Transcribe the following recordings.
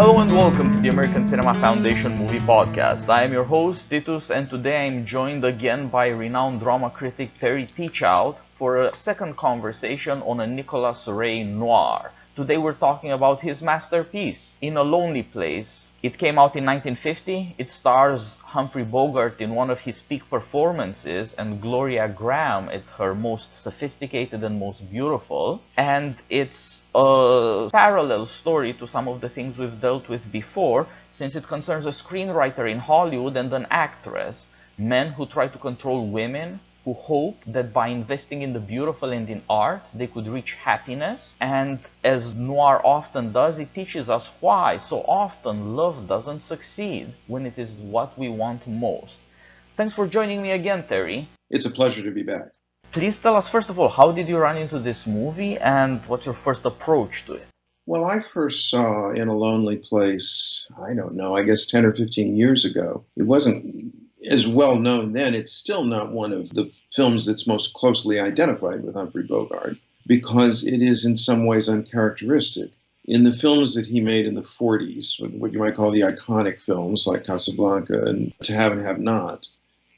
Hello and welcome to the American Cinema Foundation Movie Podcast. I am your host, Titus, and today I'm joined again by renowned drama critic Terry Teachout for a second conversation on a Nicolas Ray noir. Today we're talking about his masterpiece, In a Lonely Place. It came out in 1950. It stars Humphrey Bogart in one of his peak performances and Gloria Grahame at her most sophisticated and most beautiful. And it's a parallel story to some of the things we've dealt with before, since it concerns a screenwriter in Hollywood and an actress, men who try to control women, who hope that by investing in the beautiful and in art, they could reach happiness. And as noir often does, it teaches us why so often love doesn't succeed when it is what we want most. Thanks for joining me again, Terry. It's a pleasure to be back. Please tell us, first of all, how did you run into this movie and what's your first approach to it? Well, I first saw In a Lonely Place, I guess 10 or 15 years ago. It wasn't as well known then. It's still not one of the films that's most closely identified with Humphrey Bogart because it is in some ways uncharacteristic. In the films that he made in the 40s, what you might call the iconic films like Casablanca and To Have and Have Not,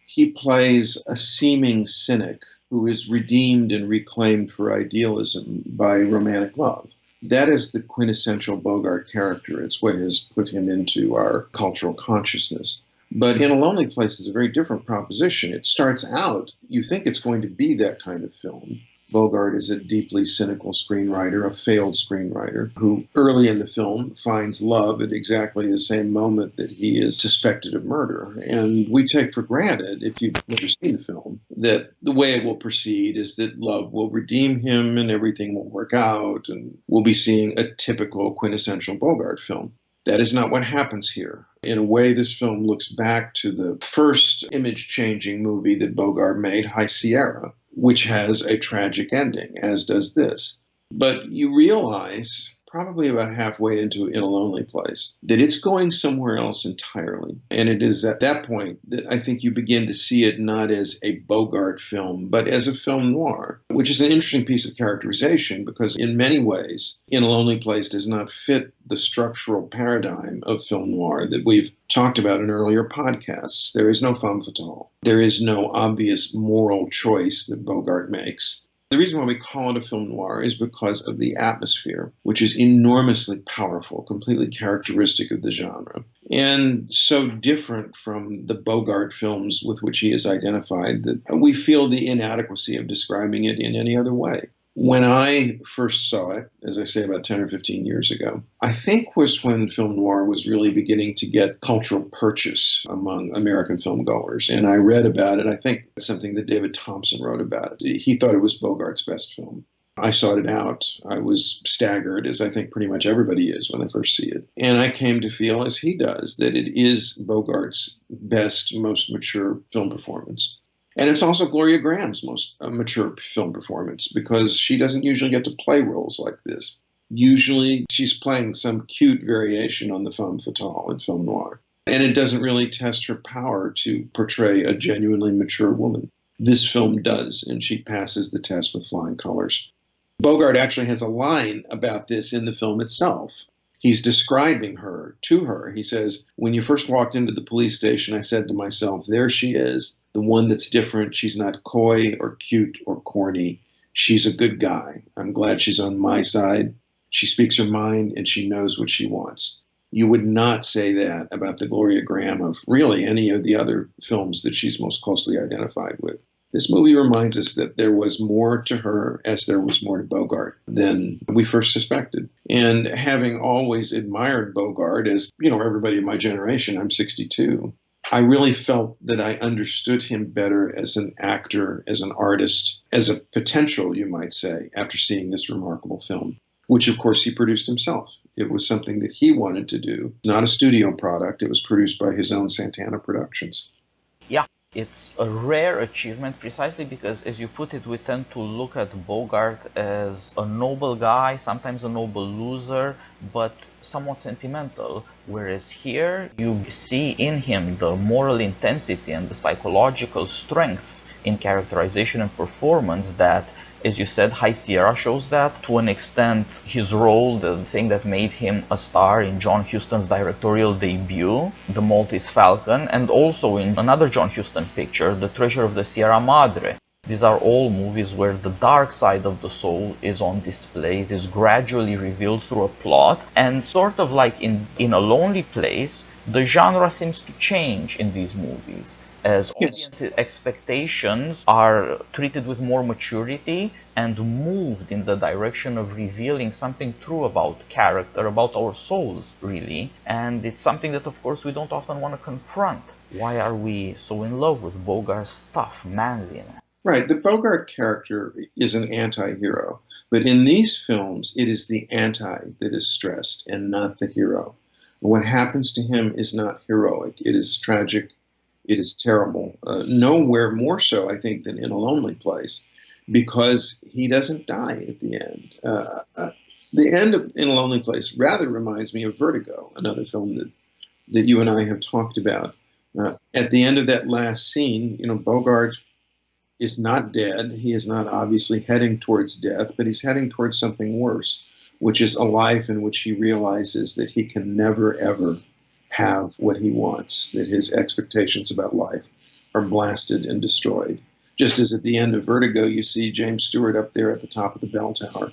he plays a seeming cynic who is redeemed and reclaimed for idealism by romantic love. That is the quintessential Bogart character. It's what has put him into our cultural consciousness. But In a Lonely Place is a very different proposition. It starts out, you think it's going to be that kind of film. Bogart is a deeply cynical screenwriter, a failed screenwriter, who early in the film finds love at exactly the same moment that he is suspected of murder. And we take for granted, if you've never seen the film, that the way it will proceed is that love will redeem him and everything will work out and we'll be seeing a typical quintessential Bogart film. That is not what happens here. In a way, this film looks back to the first image-changing movie that Bogart made, High Sierra, which has a tragic ending, as does this. But you realize, probably about halfway into In a Lonely Place, that it's going somewhere else entirely. And it is at that point that I think you begin to see it not as a Bogart film, but as a film noir, which is an interesting piece of characterization because in many ways, In a Lonely Place does not fit the structural paradigm of film noir that we've talked about in earlier podcasts. There is no femme fatale. There is no obvious moral choice that Bogart makes. The reason why we call it a film noir is because of the atmosphere, which is enormously powerful, completely characteristic of the genre, and so different from the Bogart films with which he is identified that we feel the inadequacy of describing it in any other way. When I first saw it, as I say, about 10 or 15 years ago, I think was when film noir was really beginning to get cultural purchase among American film goers. And I read about it. I think it's something that David Thompson wrote about it. He thought it was Bogart's best film. I sought it out. I was staggered, as I think pretty much everybody is when they first see it. And I came to feel, as he does, that it is Bogart's best, most mature film performance. And it's also Gloria Grahame's most mature film performance because she doesn't usually get to play roles like this. Usually she's playing some cute variation on the femme fatale in film noir. And it doesn't really test her power to portray a genuinely mature woman. This film does, and she passes the test with flying colors. Bogart actually has a line about this in the film itself. He's describing her to her. He says, when you first walked into the police station, I said to myself, there she is, the one that's different. She's not coy or cute or corny. She's a good guy. I'm glad she's on my side. She speaks her mind and she knows what she wants. You would not say that about the Gloria Grahame of really any of the other films that she's most closely identified with. This movie reminds us that there was more to her as there was more to Bogart than we first suspected. And having always admired Bogart, as, everybody in my generation, I'm 62, I really felt that I understood him better as an actor, as an artist, as a potential, you might say, after seeing this remarkable film, which of course he produced himself. It was something that he wanted to do, not a studio product. It was produced by his own Santana Productions. Yeah. It's a rare achievement precisely because, as you put it, we tend to look at Bogart as a noble guy, sometimes a noble loser, but somewhat sentimental. Whereas here you see in him the moral intensity and the psychological strength in characterization and performance that As you said, High Sierra shows that. To an extent, his role, the thing that made him a star in John Huston's directorial debut, The Maltese Falcon, and also in another John Huston picture, The Treasure of the Sierra Madre. These are all movies where the dark side of the soul is on display. It is gradually revealed through a plot, and sort of like in A Lonely Place, the genre seems to change in these movies as audience expectations are treated with more maturity and moved in the direction of revealing something true about character, about our souls, really. And it's something that, of course, we don't often want to confront. Why are we so in love with Bogart's tough manliness? Right. The Bogart character is an anti-hero, but in these films, it is the anti that is stressed and not the hero. What happens to him is not heroic. It is tragic. It is terrible. Nowhere more so, I think, than In a Lonely Place, because he doesn't die at the end. The end of In a Lonely Place rather reminds me of Vertigo, another film that you and I have talked about. At the end of that last scene, Bogart is not dead. He is not obviously heading towards death, but he's heading towards something worse, which is a life in which he realizes that he can never, ever have what he wants, that his expectations about life are blasted and destroyed. Just as at the end of Vertigo, you see James Stewart up there at the top of the bell tower,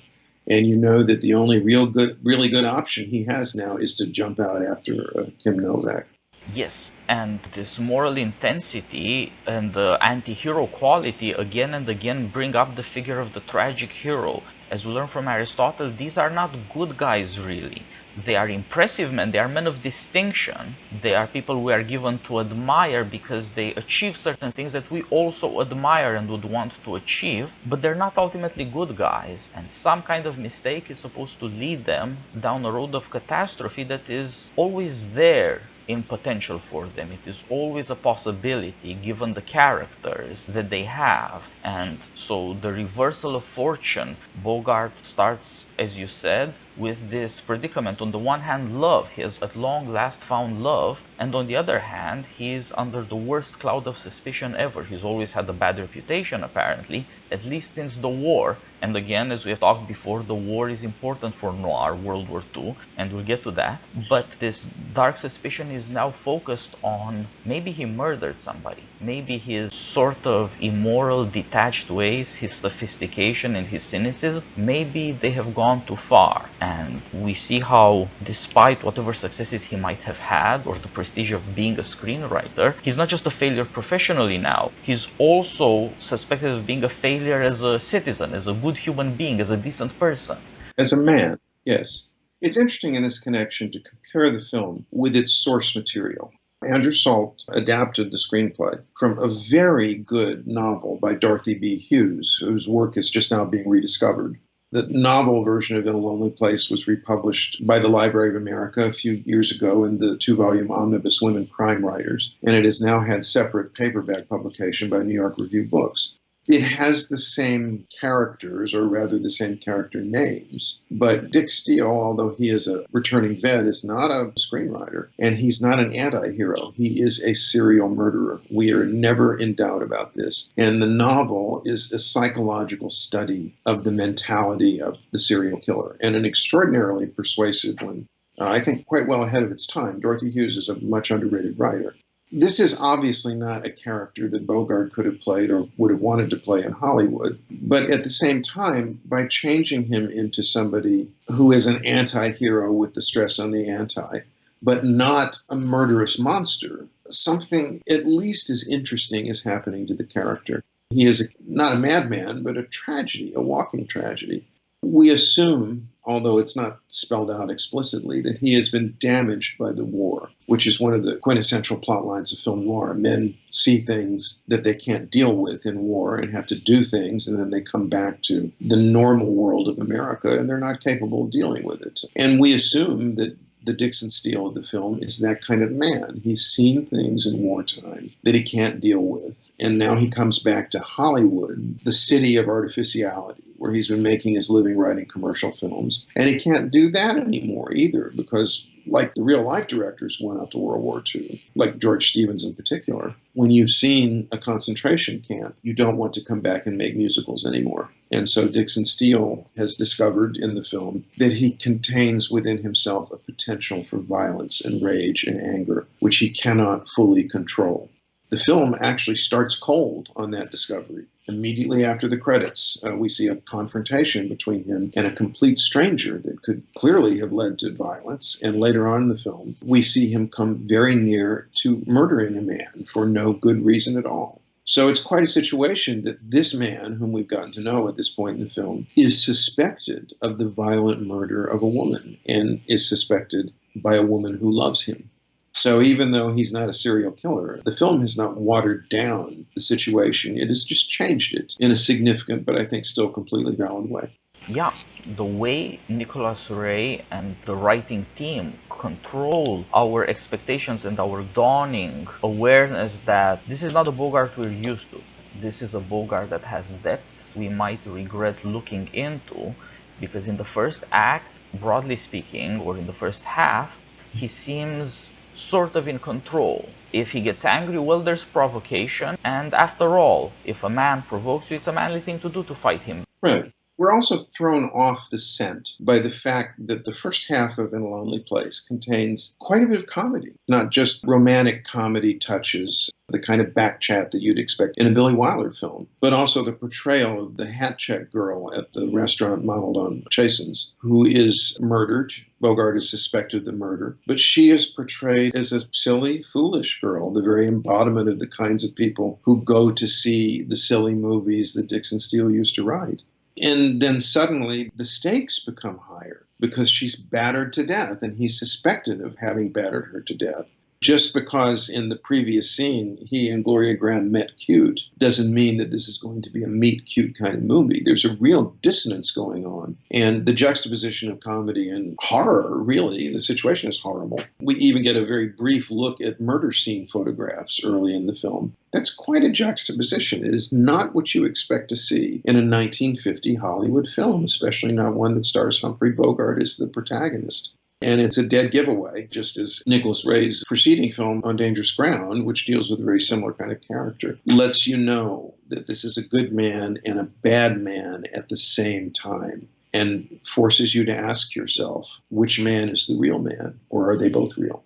and you know that the only really good option he has now is to jump out after Kim Novak. Yes, and this moral intensity and the anti-hero quality again and again bring up the figure of the tragic hero. As we learn from Aristotle, these are not good guys really. They are impressive men, they are men of distinction. They are people we are given to admire because they achieve certain things that we also admire and would want to achieve, but they're not ultimately good guys. And some kind of mistake is supposed to lead them down a road of catastrophe that is always there in potential for them. It is always a possibility given the characters that they have. And so the reversal of fortune, Bogart starts, as you said, with this predicament. On the one hand, love. He has at long last found love. And on the other hand, he is under the worst cloud of suspicion ever. He's always had a bad reputation, apparently, at least since the war. And again, as we have talked before, the war is important for noir, World War II, and we'll get to that. But this dark suspicion is now focused on maybe he murdered somebody. Maybe his sort of immoral, detached ways, his sophistication and his cynicism, maybe they have gone too far. And we see how, despite whatever successes he might have had, or the prestige of being a screenwriter, he's not just a failure professionally now, he's also suspected of being a failure as a citizen, as a good human being, as a decent person. As a man, yes. It's interesting in this connection to compare the film with its source material. Andrew Salt adapted the screenplay from a very good novel by Dorothy B. Hughes, whose work is just now being rediscovered. The novel version of In a Lonely Place was republished by the Library of America a few years ago in the 2-volume omnibus Women Crime Writers, and it has now had separate paperback publication by New York Review Books. It has the same characters, or rather the same character names, but Dick Steele, although he is a returning vet, is not a screenwriter, and he's not an anti-hero. He is a serial murderer. We are never in doubt about this. And the novel is a psychological study of the mentality of the serial killer, and an extraordinarily persuasive one. I think quite well ahead of its time. Dorothy Hughes is a much underrated writer. This is obviously not a character that Bogart could have played or would have wanted to play in Hollywood. But at the same time, by changing him into somebody who is an anti-hero with the stress on the anti, but not a murderous monster, something at least as interesting is happening to the character. He is not a madman, but a tragedy, a walking tragedy. We assume, although it's not spelled out explicitly, that he has been damaged by the war, which is one of the quintessential plot lines of film noir. Men see things that they can't deal with in war and have to do things, and then they come back to the normal world of America, and they're not capable of dealing with it. And we assume that the Dixon Steele of the film is that kind of man. He's seen things in wartime that he can't deal with. And now he comes back to Hollywood, the city of artificiality, where he's been making his living writing commercial films. And he can't do that anymore either, because like the real life directors who went out to World War II, like George Stevens in particular, when you've seen a concentration camp, you don't want to come back and make musicals anymore. And so Dixon Steele has discovered in the film that he contains within himself a potential for violence and rage and anger, which he cannot fully control. The film actually starts cold on that discovery. Immediately after the credits, we see a confrontation between him and a complete stranger that could clearly have led to violence. And later on in the film, we see him come very near to murdering a man for no good reason at all. So it's quite a situation that this man, whom we've gotten to know at this point in the film, is suspected of the violent murder of a woman, and is suspected by a woman who loves him. So even though he's not a serial killer, the film has not watered down the situation. It has just changed it in a significant, but I think still completely valid way. Yeah, the way Nicholas Ray and the writing team control our expectations and our dawning awareness that this is not a Bogart we're used to. This is a Bogart that has depths we might regret looking into, because in the first act, broadly speaking, or in the first half, he seems sort of in control. If he gets angry, well, there's provocation, and after all, if a man provokes you, it's a manly thing to do to fight him. Right. We're also thrown off the scent by the fact that the first half of In a Lonely Place contains quite a bit of comedy, not just romantic comedy touches, the kind of back chat that you'd expect in a Billy Wilder film, but also the portrayal of the hat check girl at the restaurant modeled on Chasen's, who is murdered. Bogart is suspected of the murder, but she is portrayed as a silly, foolish girl, the very embodiment of the kinds of people who go to see the silly movies that Dixon Steele used to write. And then suddenly the stakes become higher because she's battered to death, and he's suspected of having battered her to death. Just because in the previous scene he and Gloria Grahame met cute doesn't mean that this is going to be a meet cute kind of movie. There's a real dissonance going on. And the juxtaposition of comedy and horror, really, the situation is horrible. We even get a very brief look at murder scene photographs early in the film. That's quite a juxtaposition. It is not what you expect to see in a 1950 Hollywood film, especially not one that stars Humphrey Bogart as the protagonist. And it's a dead giveaway, just as Nicholas Ray's preceding film, On Dangerous Ground, which deals with a very similar kind of character, lets you know that this is a good man and a bad man at the same time, and forces you to ask yourself, which man is the real man, or are they both real?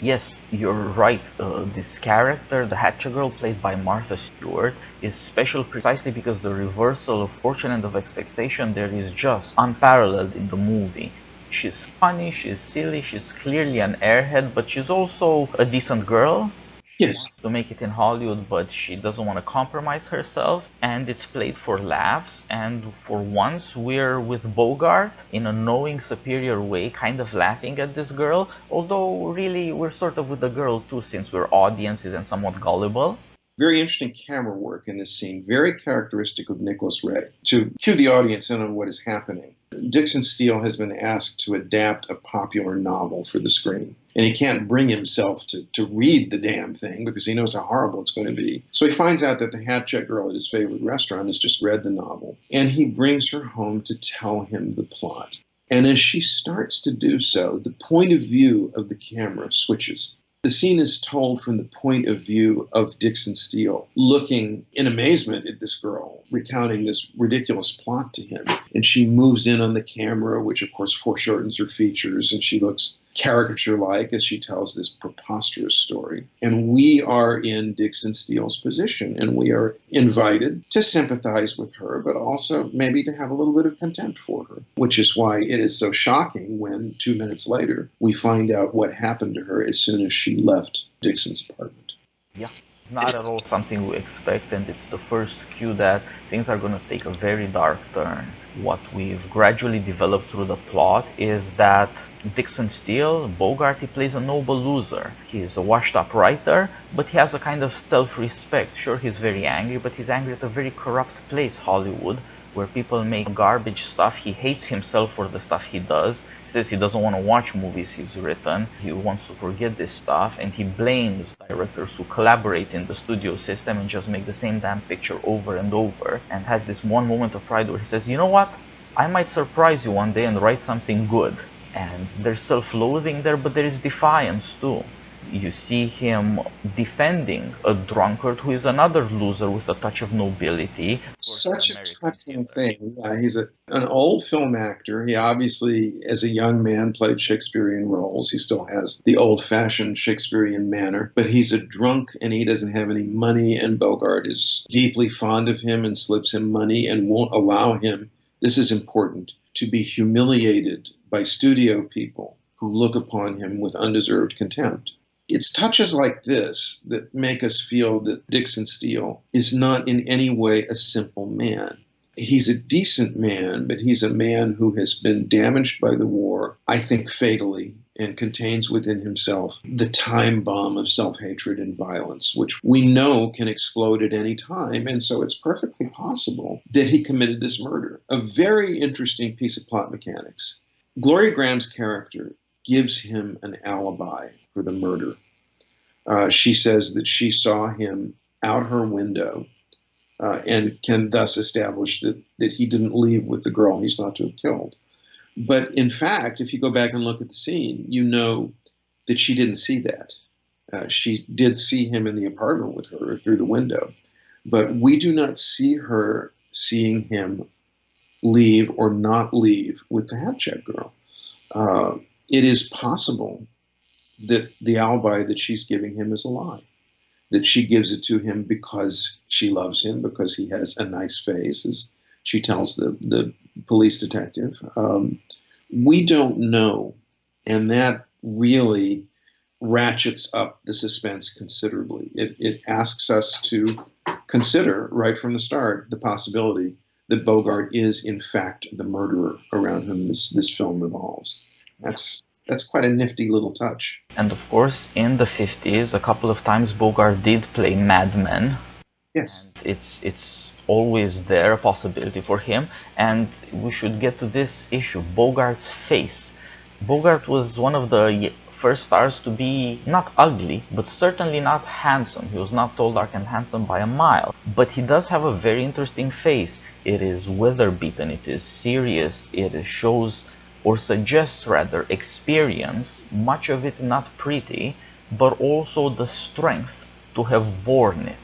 Yes, you're right. This character, the Hatchet Girl, played by Martha Stewart, is special precisely because the reversal of fortune and of expectation there is just unparalleled in the movie. She's funny, she's silly, she's clearly an airhead, but she's also a decent girl. Yes. To make it in Hollywood, but she doesn't want to compromise herself, and it's played for laughs. And for once, we're with Bogart in a knowing, superior way, kind of laughing at this girl, although really we're sort of with the girl too, since we're audiences and somewhat gullible. Very interesting camera work in this scene, very characteristic of Nicholas Ray. To cue the audience in on what is happening, Dixon Steele has been asked to adapt a popular novel for the screen. And he can't bring himself to read the damn thing because he knows how horrible it's going to be. So he finds out that the hat check girl at his favorite restaurant has just read the novel. And he brings her home to tell him the plot. And as she starts to do so, the point of view of the camera switches. The scene is told from the point of view of Dixon Steele, looking in amazement at this girl, recounting this ridiculous plot to him. And she moves in on the camera, which of course foreshortens her features, and she looks caricature-like as she tells this preposterous story. And we are in Dixon Steele's position, and we are invited to sympathize with her, but also maybe to have a little bit of contempt for her, which is why it is so shocking when 2 minutes later we find out what happened to her as soon as she left Dixon's apartment. Yeah. Not at all something we expect, and it's the first cue that things are going to take a very dark turn. What we've gradually developed through the plot is that Dixon Steele, Bogart, he plays a noble loser. He's a washed-up writer, but he has a kind of self-respect. Sure, he's very angry, but he's angry at a very corrupt place, Hollywood, where people make garbage stuff. He hates himself for the stuff he does, He says he doesn't want to watch movies he's written. He wants to forget this stuff, and he blames directors who collaborate in the studio system and just make the same damn picture over and over, and has this one moment of pride where he says, you know what? I might surprise you one day and write something good. And there's self-loathing there, but there is defiance too. You see him defending a drunkard who is another loser with a touch of nobility. Such a touching thing. Yeah, he's an old film actor. He obviously, as a young man, played Shakespearean roles. He still has the old-fashioned Shakespearean manner, but he's a drunk and he doesn't have any money, and Bogart is deeply fond of him and slips him money and won't allow him, this is important, to be humiliated by studio people who look upon him with undeserved contempt. It's touches like this that make us feel that Dixon Steele is not in any way a simple man. He's a decent man, but he's a man who has been damaged by the war, I think fatally, and contains within himself the time bomb of self-hatred and violence, which we know can explode at any time. And so it's perfectly possible that he committed this murder. A very interesting piece of plot mechanics. Gloria Grahame's character gives him an alibi for the murder. She says that she saw him out her window and can thus establish that he didn't leave with the girl he's thought to have killed. But in fact, if you go back and look at the scene, you know that she didn't see that. She did see him in the apartment with her through the window, but we do not see her seeing him leave or not leave with the hat check girl. It is possible that the alibi that she's giving him is a lie, that she gives it to him because she loves him, because he has a nice face, as she tells the police detective. We don't know, and that really ratchets up the suspense considerably. It asks us to consider right from the start the possibility that Bogart is in fact the murderer around whom this film revolves. That's quite a nifty little touch. And of course, in the 50s, a couple of times Bogart did play Mad Men. Yes. And it's always there, a possibility for him. And we should get to this issue, Bogart's face. Bogart was one of the first stars to be not ugly, but certainly not handsome. He was not tall, dark, and handsome by a mile. But he does have a very interesting face. It is weather-beaten, it is serious, it shows, or suggests rather, experience, much of it not pretty, but also the strength to have borne it.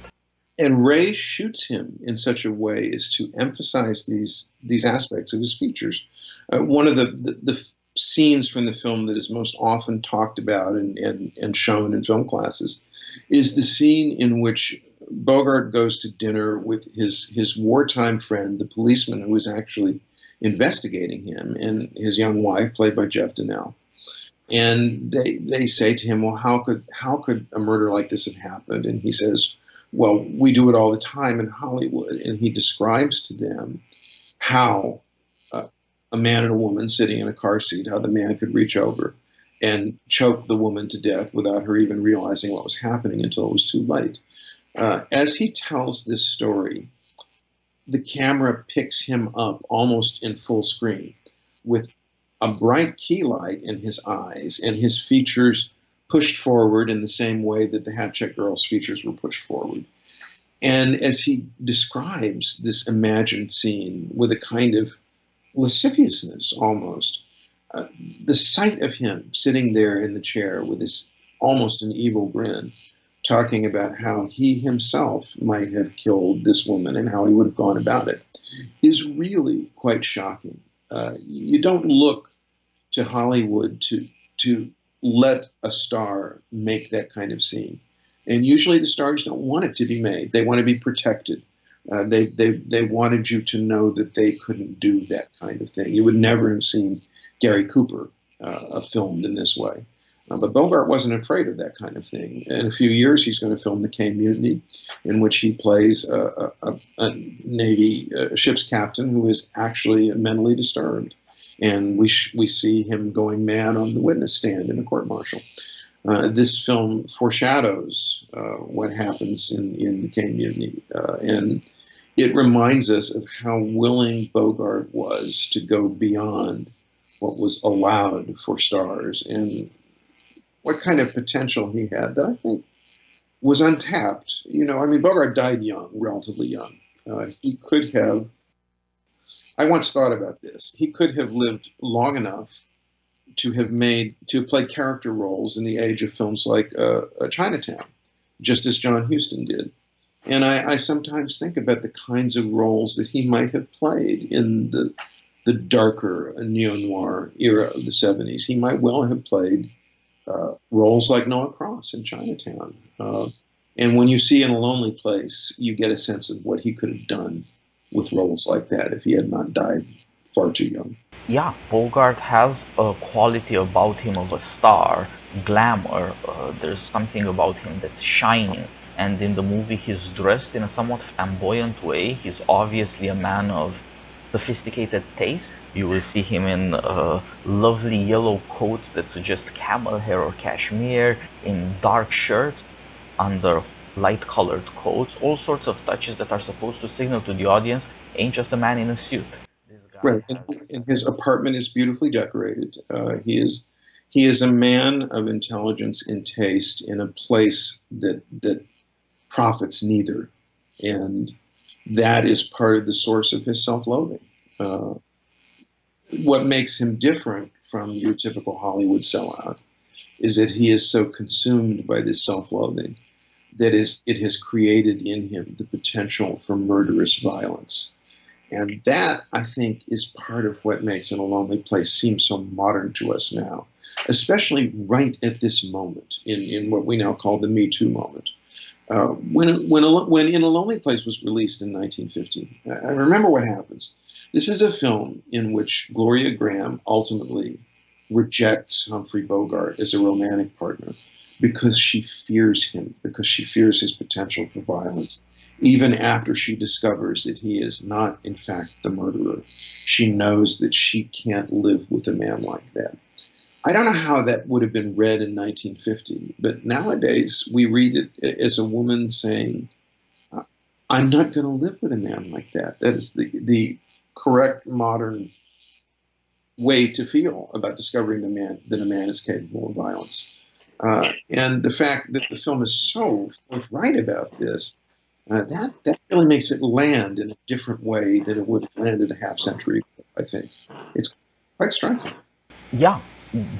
And Ray shoots him in such a way as to emphasize these aspects of his features. One of the scenes from the film that is most often talked about and shown in film classes is the scene in which Bogart goes to dinner with his wartime friend, the policeman who is actually investigating him, and his young wife, played by Jeff Donnell. And they say to him, well, how could a murder like this have happened? And he says, well, we do it all the time in Hollywood. And he describes to them how a man and a woman sitting in a car seat, how the man could reach over and choke the woman to death without her even realizing what was happening until it was too late. As he tells this story, the camera picks him up almost in full screen with a bright key light in his eyes and his features pushed forward in the same way that the Hat Check Girl's features were pushed forward. And as he describes this imagined scene with a kind of lasciviousness almost, the sight of him sitting there in the chair with this almost an evil grin, talking about how he himself might have killed this woman and how he would have gone about it, is really quite shocking. You don't look to Hollywood to let a star make that kind of scene. And usually the stars don't want it to be made. They want to be protected. They wanted you to know that they couldn't do that kind of thing. You would never have seen Gary Cooper filmed in this way. But Bogart wasn't afraid of that kind of thing. In a few years, he's going to film The K Mutiny, in which he plays a Navy ship's captain who is actually mentally disturbed. And we see him going mad on the witness stand in a court-martial. This film foreshadows what happens in The K Mutiny. And it reminds us of how willing Bogart was to go beyond what was allowed for stars, and what kind of potential he had that I think was untapped. I mean, Bogart died young, relatively young. He could have, I once thought about this, he could have lived long enough to play character roles in the age of films like Chinatown, just as John Huston did. And I sometimes think about the kinds of roles that he might have played in the darker neo-noir era of the 70s. He might well have played roles like Noah Cross in Chinatown. And when you see In a Lonely Place, you get a sense of what he could have done with roles like that if he had not died far too young. Yeah, Bogart has a quality about him of a star, glamour. There's something about him that's shining. And in the movie, he's dressed in a somewhat flamboyant way. He's obviously a man of sophisticated taste. You will see him in lovely yellow coats that suggest camel hair or cashmere, in dark shirts, under light-colored coats, all sorts of touches that are supposed to signal to the audience, ain't just a man in a suit. This guy Right, and his apartment is beautifully decorated. He is a man of intelligence and taste in a place that profits neither, and that is part of the source of his self-loathing. What makes him different from your typical Hollywood sellout is that he is so consumed by this self-loathing that it has created in him the potential for murderous violence. And that, I think, is part of what makes In a Lonely Place seem so modern to us now, especially right at this moment in what we now call the Me Too moment. When In a Lonely Place was released in 1950, I remember what happens. This is a film in which Gloria Grahame ultimately rejects Humphrey Bogart as a romantic partner because she fears him, because she fears his potential for violence. Even after she discovers that he is not, in fact, the murderer, she knows that she can't live with a man like that. I don't know how that would have been read in 1950, but nowadays we read it as a woman saying, I'm not going to live with a man like that. That is the correct modern way to feel about discovering that a man is capable of violence. And the fact that the film is so forthright about this, that really makes it land in a different way than it would have landed a half century ago, I think. It's quite striking. Yeah,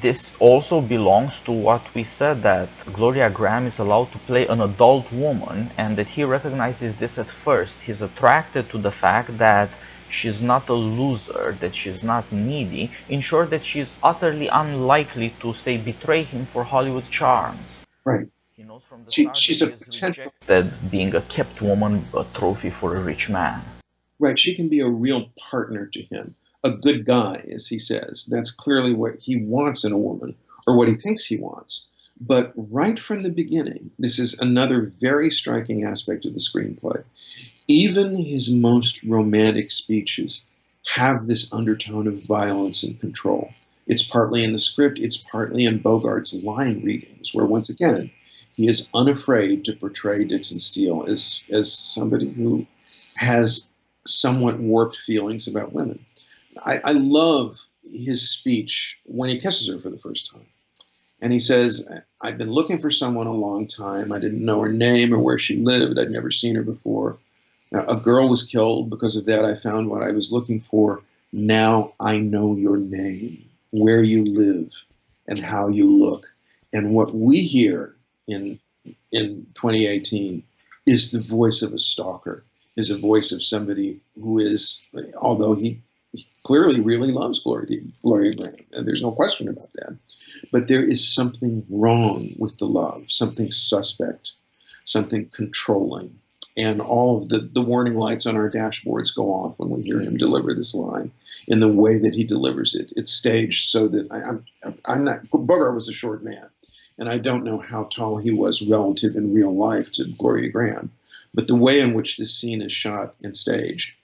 this also belongs to what we said, that Gloria Grahame is allowed to play an adult woman, and that he recognizes this at first. He's attracted to the fact that she's not a loser, that she's not needy, in short, that she's utterly unlikely to, say, betray him for Hollywood charms. Right. He knows from the start She's that a he is potential. rejected being a kept woman, a trophy for a rich man. Right. She can be a real partner to him, a good guy, as he says. That's clearly what he wants in a woman, or what he thinks he wants. But right from the beginning, this is another very striking aspect of the screenplay. Even his most romantic speeches have this undertone of violence and control. It's partly in the script, it's partly in Bogart's line readings, where once again, he is unafraid to portray Dixon Steele as somebody who has somewhat warped feelings about women. I love his speech when he kisses her for the first time. And he says, I've been looking for someone a long time. I didn't know her name or where she lived. I'd never seen her before. A girl was killed. Because of that, I found what I was looking for. Now I know your name, where you live, and how you look. And what we hear in 2018 is the voice of a stalker, is a voice of somebody who is, although he clearly really loves Gloria Grahame, and there's no question about that. But there is something wrong with the love, something suspect, something controlling. And all of the warning lights on our dashboards go off when we hear him deliver this line in the way that he delivers it. It's staged so that I'm not, Bogart was a short man, and I don't know how tall he was relative in real life to Gloria Grahame, but the way in which this scene is shot and staged,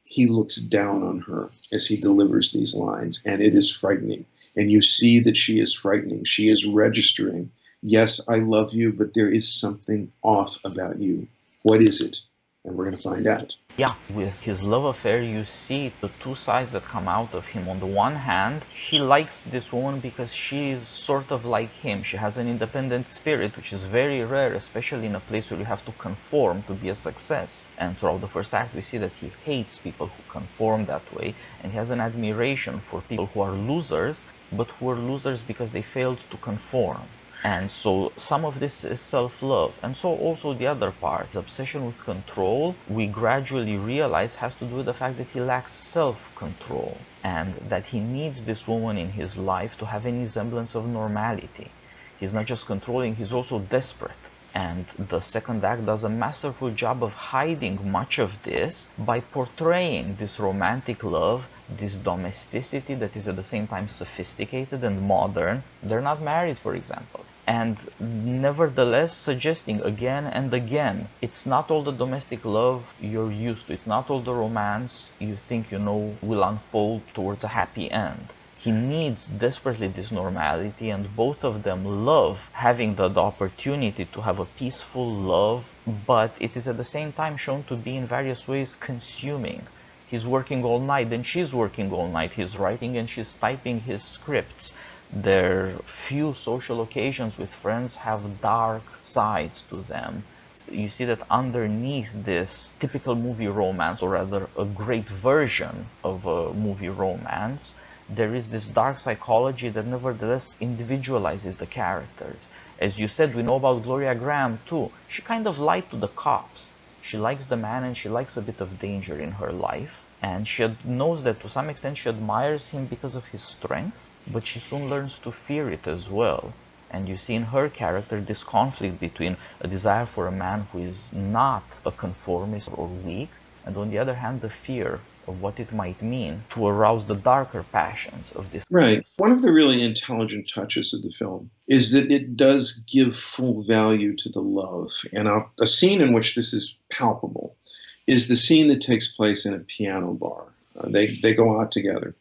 he looks down on her as he delivers these lines, and it is frightening. And you see that she is frightening. She is registering, yes, I love you, but there is something off about you. What is it? And we're going to find out. Yeah, with his love affair, you see the two sides that come out of him. On the one hand, he likes this woman because she is sort of like him. She has an independent spirit, which is very rare, especially in a place where you have to conform to be a success. And throughout the first act, we see that he hates people who conform that way, and he has an admiration for people who are losers, but who are losers because they failed to conform. And so some of this is self-love. And so also the other part, the obsession with control, we gradually realize has to do with the fact that he lacks self-control and that he needs this woman in his life to have any semblance of normality. He's not just controlling, he's also desperate. And the second act does a masterful job of hiding much of this by portraying this romantic love, this domesticity that is at the same time sophisticated and modern. They're not married, for example. And nevertheless suggesting again and again, it's not all the domestic love you're used to. It's not all the romance you think you know will unfold towards a happy end. He needs desperately this normality, and both of them love having the opportunity to have a peaceful love, but it is at the same time shown to be in various ways consuming. He's working all night and she's working all night. He's writing and she's typing his scripts. Their few social occasions with friends have dark sides to them. You see that underneath this typical movie romance, or rather a great version of a movie romance, there is this dark psychology that nevertheless individualizes the characters. As you said, we know about Gloria Grahame too. She kind of lied to the cops. She likes the man and she likes a bit of danger in her life. And she knows that to some extent she admires him because of his strength, but she soon learns to fear it as well. And you see in her character this conflict between a desire for a man who is not a conformist or weak, and on the other hand the fear of what it might mean to arouse the darker passions of this. Right. One of the really intelligent touches of the film is that it does give full value to the love. And a scene in which this is palpable is the scene that takes place in a piano bar. They go out together.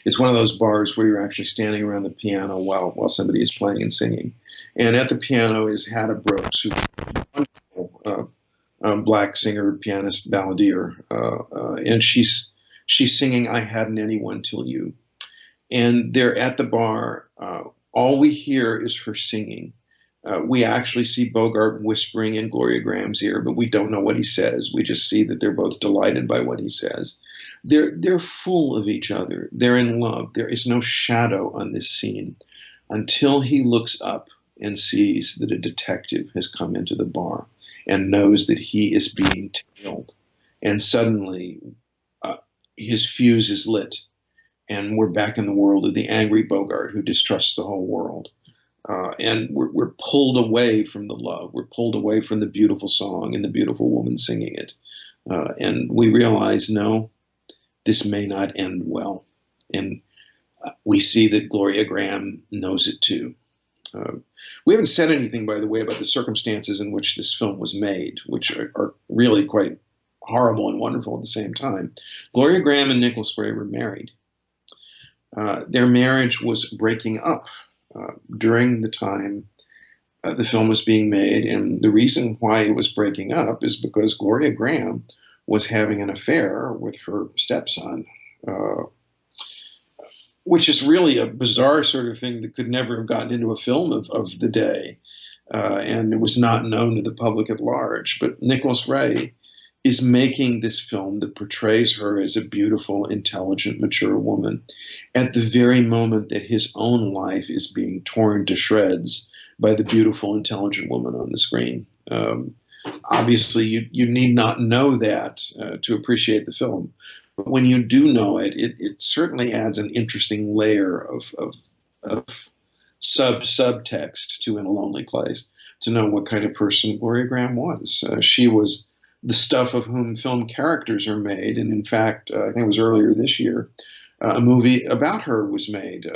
It's one of those bars where you're actually standing around the piano while somebody is playing and singing. And at the piano is Hadda Brooks, who's a wonderful black singer, pianist, balladeer, and she's singing "I Hadn't Anyone Till You," and they're at the bar. All we hear is her singing. We actually see Bogart whispering in Gloria Grahame's ear, but we don't know what he says. We just see that they're both delighted by what he says. They're full of each other. They're in love. There is no shadow on this scene until he looks up and sees that a detective has come into the bar and knows that he is being tailed. And suddenly his fuse is lit, and we're back in the world of the angry Bogart who distrusts the whole world. And we're pulled away from the love. We're pulled away from the beautiful song and the beautiful woman singing it. And we realize, no, this may not end well. And we see that Gloria Grahame knows it too. We haven't said anything, by the way, about the circumstances in which this film was made, which are really quite horrible and wonderful at the same time. Gloria Grahame and Nicholas Ray were married. Their marriage was breaking up during the time the film was being made, and the reason why it was breaking up is because Gloria Grahame was having an affair with her stepson, which is really a bizarre sort of thing that could never have gotten into a film of the day, and it was not known to the public at large. But Nicholas Ray is making this film that portrays her as a beautiful, intelligent, mature woman at the very moment that his own life is being torn to shreds by the beautiful, intelligent woman on the screen. Obviously, you need not know that to appreciate the film. But when you do know it, it certainly adds an interesting layer of subtext to In a Lonely Place to know what kind of person Gloria Grahame was. She was the stuff of whom film characters are made. And in fact, I think it was earlier this year, a movie about her was made,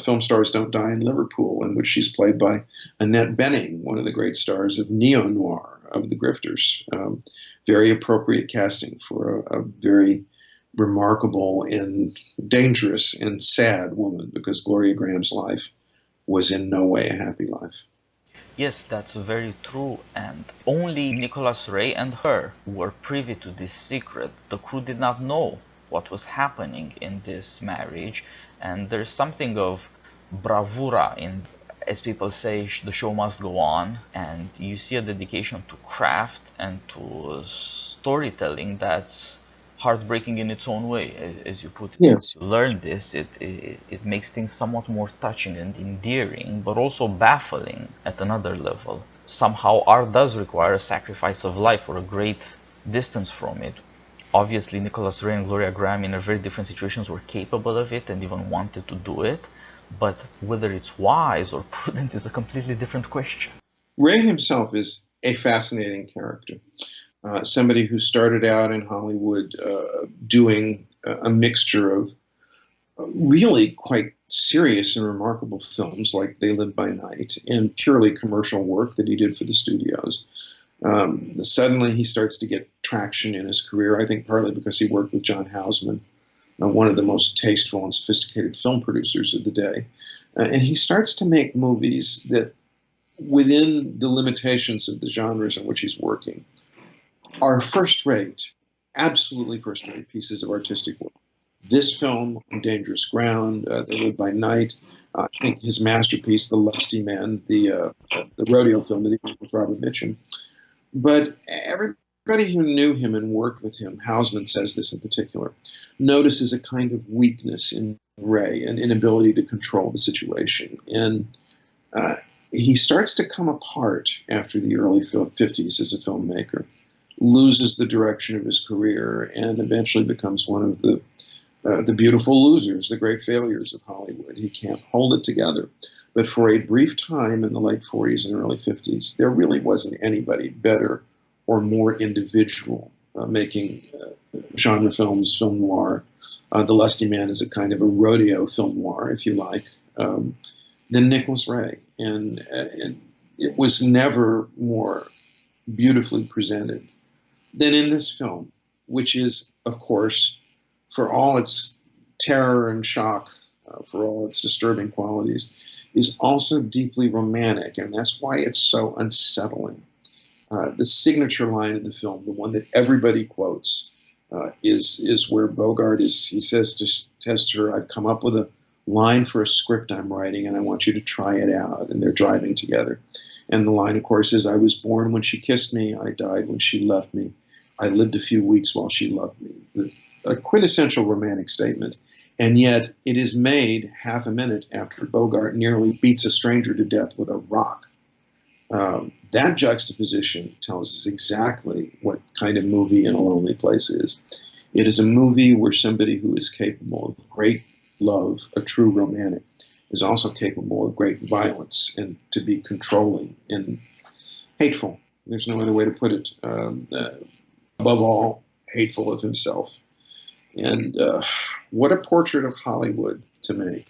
Film Stars Don't Die in Liverpool, in which she's played by Annette Bening, one of the great stars of neo-noir, of the Grifters. Very appropriate casting for a very remarkable and dangerous and sad woman, because Gloria Grahame's life was in no way a happy life. Yes, that's very true, and only Nicholas Ray and her were privy to this secret. The crew did not know what was happening in this marriage, and there's something of bravura in, as people say, the show must go on, and you see a dedication to craft and to storytelling that's heartbreaking in its own way, as you put it. Yes. You learn this, it makes things somewhat more touching and endearing, but also baffling at another level. Somehow, art does require a sacrifice of life or a great distance from it. Obviously, Nicholas Ray and Gloria Grahame, in very different situations, were capable of it and even wanted to do it, but whether it's wise or prudent is a completely different question. Ray himself is a fascinating character. Somebody who started out in Hollywood doing a mixture of really quite serious and remarkable films like They Live by Night and purely commercial work that he did for the studios. Suddenly he starts to get traction in his career, I think partly because he worked with John Houseman, one of the most tasteful and sophisticated film producers of the day. And he starts to make movies that, within the limitations of the genres in which he's working, are first-rate, absolutely first-rate pieces of artistic work. This film, On Dangerous Ground, They Live by Night, I think his masterpiece, The Lusty Man, the rodeo film that he made with Robert Mitchum. But everybody who knew him and worked with him, Houseman says this in particular, notices a kind of weakness in Ray, an inability to control the situation. And he starts to come apart after the early 50s as a filmmaker, loses the direction of his career, and eventually becomes one of the beautiful losers, the great failures of Hollywood. He can't hold it together. But for a brief time in the late 40s and early 50s, there really wasn't anybody better or more individual making genre films, film noir. The Lusty Man is a kind of a rodeo film noir, if you like, than Nicholas Ray. And it was never more beautifully presented than in this film, which is, of course, for all its terror and shock, for all its disturbing qualities, is also deeply romantic, and that's why it's so unsettling. The signature line in the film, the one that everybody quotes, is where Bogart he says to her, I've come up with a line for a script I'm writing, and I want you to try it out, and they're driving together. And the line, of course, is, I was born when she kissed me, I died when she left me, I lived a few weeks while she loved me. A quintessential romantic statement, and yet it is made half a minute after Bogart nearly beats a stranger to death with a rock. That juxtaposition tells us exactly what kind of movie In a Lonely Place is. It is a movie where somebody who is capable of great love, a true romantic, is also capable of great violence and to be controlling and hateful. There's no other way to put it. Above all, hateful of himself. And what a portrait of Hollywood to make.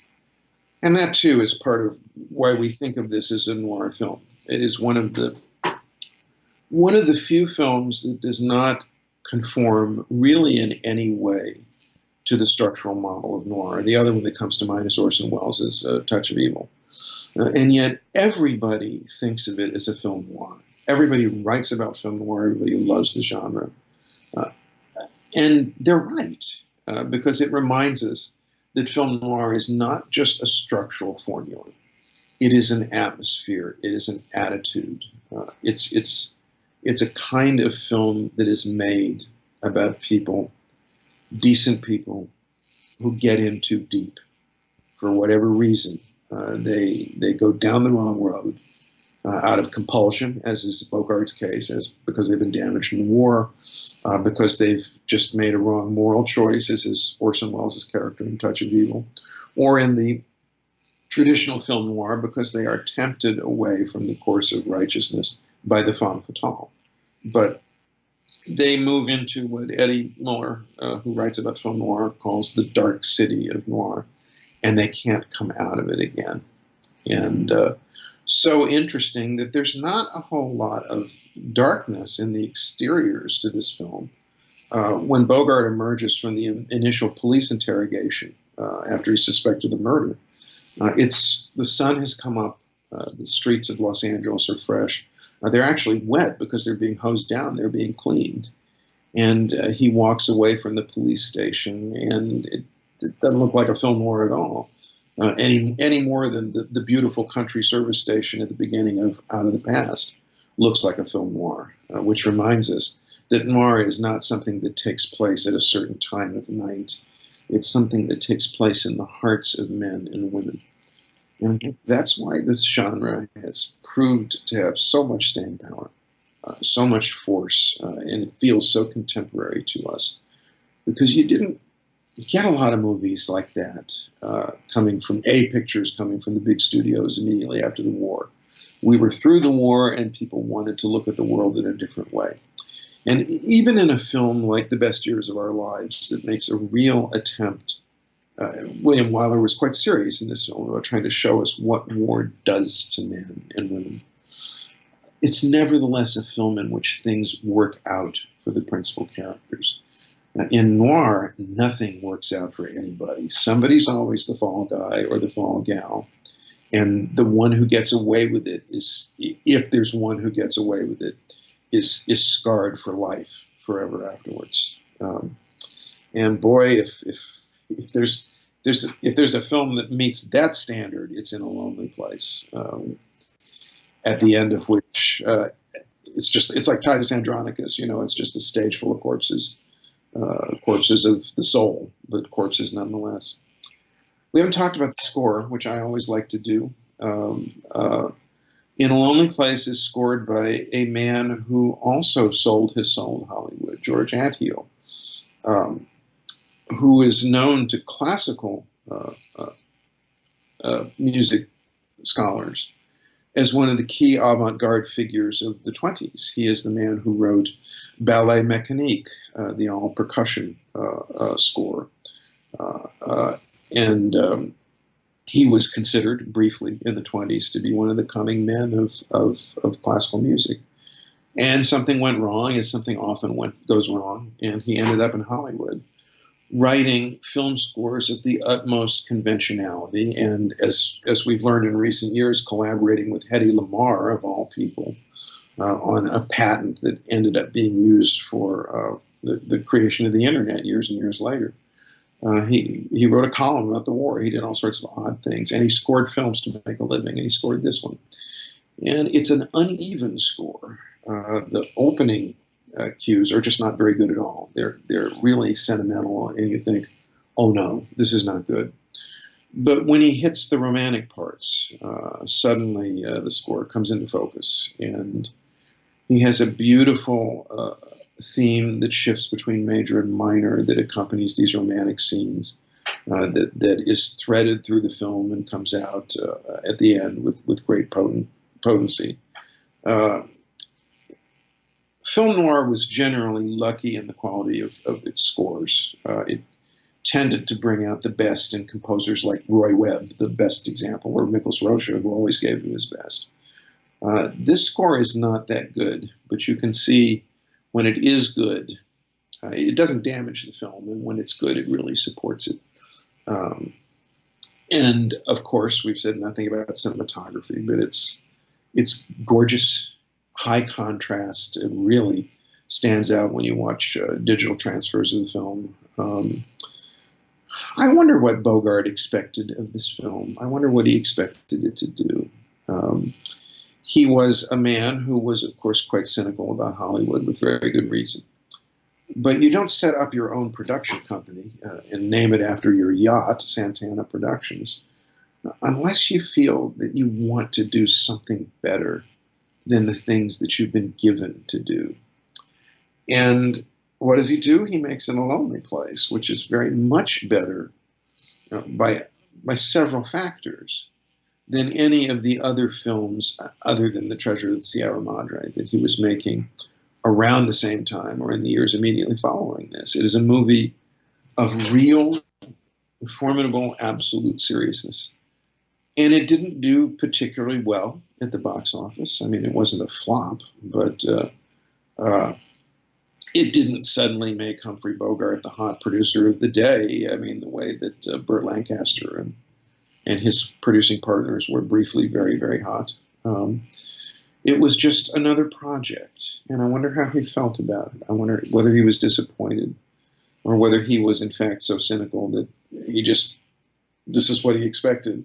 And that, too, is part of why we think of this as a noir film. It is one of the few films that does not conform really in any way to the structural model of noir. The other one that comes to mind is Orson Welles' Touch of Evil. And yet everybody thinks of it as a film noir. Everybody writes about film noir. Everybody loves the genre. And they're right, because it reminds us that film noir is not just a structural formula. It is an atmosphere. It is an attitude. It's a kind of film that is made about people, decent people, who get in too deep. For whatever reason, they go down the wrong road out of compulsion, as is Bogart's case, because they've been damaged in the war, because they've just made a wrong moral choice, as is Orson Welles' character in Touch of Evil, or in the traditional film noir, because they are tempted away from the course of righteousness by the femme fatale. But they move into what Eddie Muller, who writes about film noir, calls the dark city of noir, and they can't come out of it again. And so interesting that there's not a whole lot of darkness in the exteriors to this film. When Bogart emerges from the initial police interrogation after he's suspected of the murder, the sun has come up The streets of Los Angeles are fresh. They're actually wet because they're being hosed down. They're being cleaned. And he walks away from the police station, and it doesn't look like a film noir at all, any more than the beautiful country service station at the beginning of Out of the Past looks like a film noir, which reminds us that noir is not something that takes place at a certain time of night. It's something that takes place in the hearts of men and women. And I think that's why this genre has proved to have so much staying power, so much force, and it feels so contemporary to us. Because you didn't get a lot of movies like that coming from pictures coming from the big studios immediately after the war. We were through the war, and people wanted to look at the world in a different way. And even in a film like The Best Years of Our Lives that makes a real attempt, William Wyler was quite serious in this film about trying to show us what war does to men and women. It's nevertheless a film in which things work out for the principal characters. In noir, nothing works out for anybody. Somebody's always the fall guy or the fall gal. And the one who gets away with it is, if there's one who gets away with it, is scarred for life, forever afterwards. And boy, if there's a film that meets that standard, it's In a Lonely Place. At the end of which it's like Titus Andronicus, it's just a stage full of corpses, corpses of the soul, but corpses nonetheless. We haven't talked about the score, which I always like to do. In a Lonely Place is scored by a man who also sold his soul to Hollywood, George Antheil, who is known to classical music scholars as one of the key avant-garde figures of the 20s. He is the man who wrote Ballet Mécanique, the all-percussion score. And he was considered briefly in the 20s to be one of the coming men of classical music. And something went wrong, as something often goes wrong, and he ended up in Hollywood writing film scores of the utmost conventionality, and as we've learned in recent years, collaborating with Hedy Lamarr, of all people, on a patent that ended up being used for the creation of the internet years and years later. He wrote a column about the war. He did all sorts of odd things, and he scored films to make a living, and he scored this one. And it's an uneven score. The opening cues are just not very good at all. They're really sentimental, and you think, oh no, this is not good. But when he hits the romantic parts, suddenly the score comes into focus, and he has a beautiful theme that shifts between major and minor that accompanies these romantic scenes, that is threaded through the film and comes out at the end with great potency. Film noir was generally lucky in the quality of its scores. It tended to bring out the best in composers like Roy Webb, the best example, or Miklos Rozsa, who always gave him his best. This score is not that good, but you can see when it is good, it doesn't damage the film, and when it's good, it really supports it. And of course, we've said nothing about cinematography, but it's gorgeous, high contrast. It really stands out when you watch digital transfers of the film. I wonder what Bogart expected of this film. I wonder what he expected it to do. He was a man who was, of course, quite cynical about Hollywood with very good reason. But you don't set up your own production company and name it after your yacht, Santana Productions, unless you feel that you want to do something better than the things that you've been given to do. And what does he do? He makes In a Lonely Place, which is very much better by several factors than any of the other films other than The Treasure of the Sierra Madre that he was making around the same time or in the years immediately following this. It is a movie of real, formidable, absolute seriousness. And it didn't do particularly well at the box office. I mean, it wasn't a flop, but it didn't suddenly make Humphrey Bogart the hot producer of the day. I mean, the way that Burt Lancaster and and his producing partners were briefly very, very hot. It was just another project, and I wonder how he felt about it. I wonder whether he was disappointed, or whether he was in fact so cynical that this is what he expected.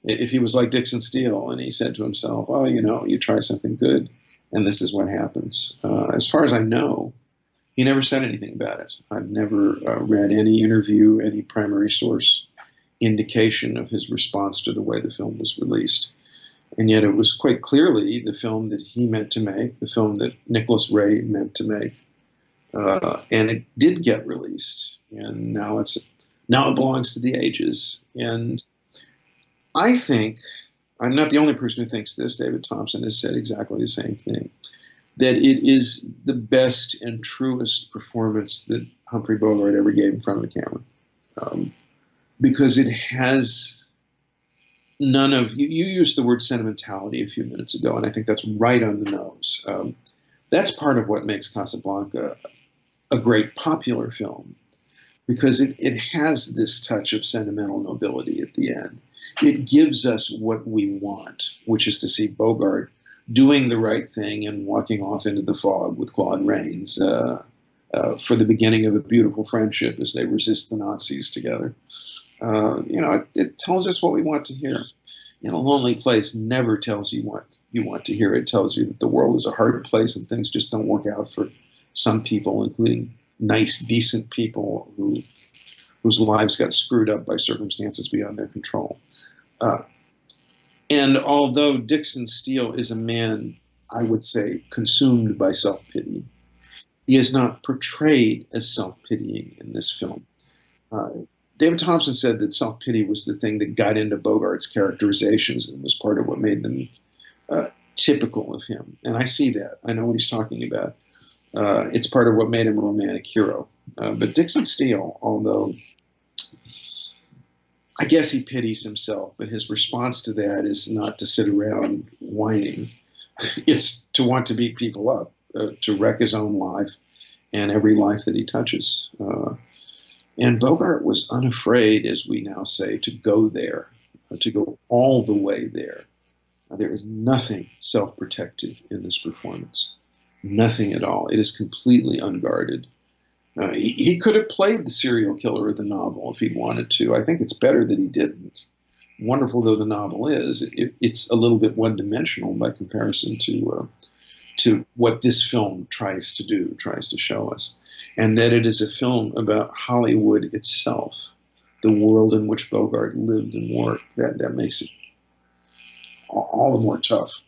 If he was like Dixon Steele and he said to himself, oh, you try something good and this is what happens. As far as I know, he never said anything about it. I've never read any interview, any primary source indication of his response to the way the film was released. And yet it was quite clearly the film that he meant to make, the film that Nicholas Ray meant to make. And it did get released. And now it belongs to the ages. And I think, I'm not the only person who thinks this, David Thompson has said exactly the same thing, that it is the best and truest performance that Humphrey Bogart ever gave in front of the camera. Because it has none of, you used the word sentimentality a few minutes ago, and I think that's right on the nose. That's part of what makes Casablanca a great popular film, because it has this touch of sentimental nobility at the end. It gives us what we want, which is to see Bogart doing the right thing and walking off into the fog with Claude Rains for the beginning of a beautiful friendship as they resist the Nazis together. It tells us what we want to hear. In A Lonely Place never tells you what you want to hear. It tells you that the world is a hard place and things just don't work out for some people, including nice, decent people whose lives got screwed up by circumstances beyond their control. And although Dixon Steele is a man, I would say, consumed by self-pity, he is not portrayed as self-pitying in this film. David Thompson said that self-pity was the thing that got into Bogart's characterizations and was part of what made them typical of him. And I see that. I know what he's talking about. It's part of what made him a romantic hero. But Dixon Steele, although I guess he pities himself, but his response to that is not to sit around whining. It's to want to beat people up, to wreck his own life and every life that he touches. And Bogart was unafraid, as we now say, to go there, to go all the way there. There is nothing self-protective in this performance. Nothing at all. It is completely unguarded. He could have played the serial killer of the novel if he wanted to. I think it's better that he didn't. Wonderful though the novel is, it's a little bit one-dimensional by comparison to what this film tries to do, tries to show us. And that it is a film about Hollywood itself, the world in which Bogart lived and worked. That makes it all the more tough.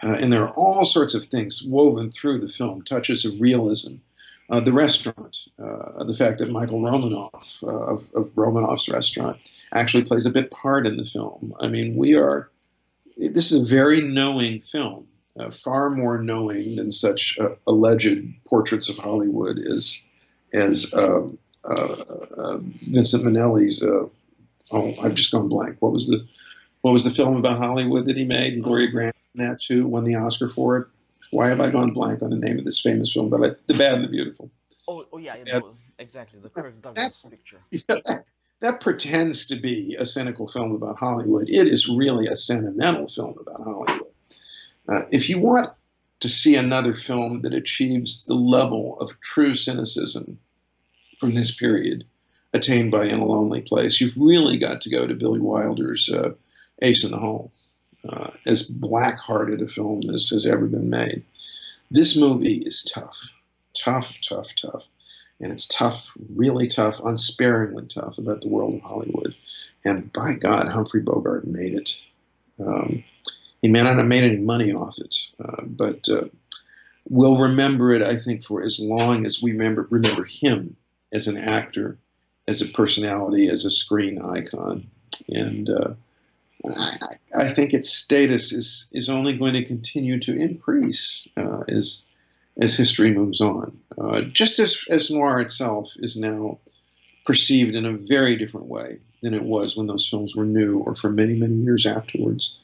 And there are all sorts of things woven through the film, touches of realism. The restaurant, the fact that Michael Romanoff of Romanoff's Restaurant actually plays a bit part in the film. I mean, this is a very knowing film, far more knowing than such alleged portraits of Hollywood as Vincent Minnelli's, I've just gone blank. What was the film about Hollywood that he made? And Gloria Grahame that too, won the Oscar for it. Why have I gone blank on the name of this famous film? The Bad and the Beautiful. Oh yeah, exactly. The Kirk Douglas picture. That pretends to be a cynical film about Hollywood. It is really a sentimental film about Hollywood. If you want to see another film that achieves the level of true cynicism from this period attained by In a Lonely Place, you've really got to go to Billy Wilder's Ace in the Hole. As black-hearted a film as has ever been made. This movie is tough. And it's tough, really tough, unsparingly tough about the world of Hollywood. And by God, Humphrey Bogart made it. He may not have made any money off it, but we'll remember it, I think, for as long as we remember him as an actor, as a personality, as a screen icon. And I think its status is only going to continue to increase as history moves on. Just as noir itself is now perceived in a very different way than it was when those films were new or for many, many years afterwards.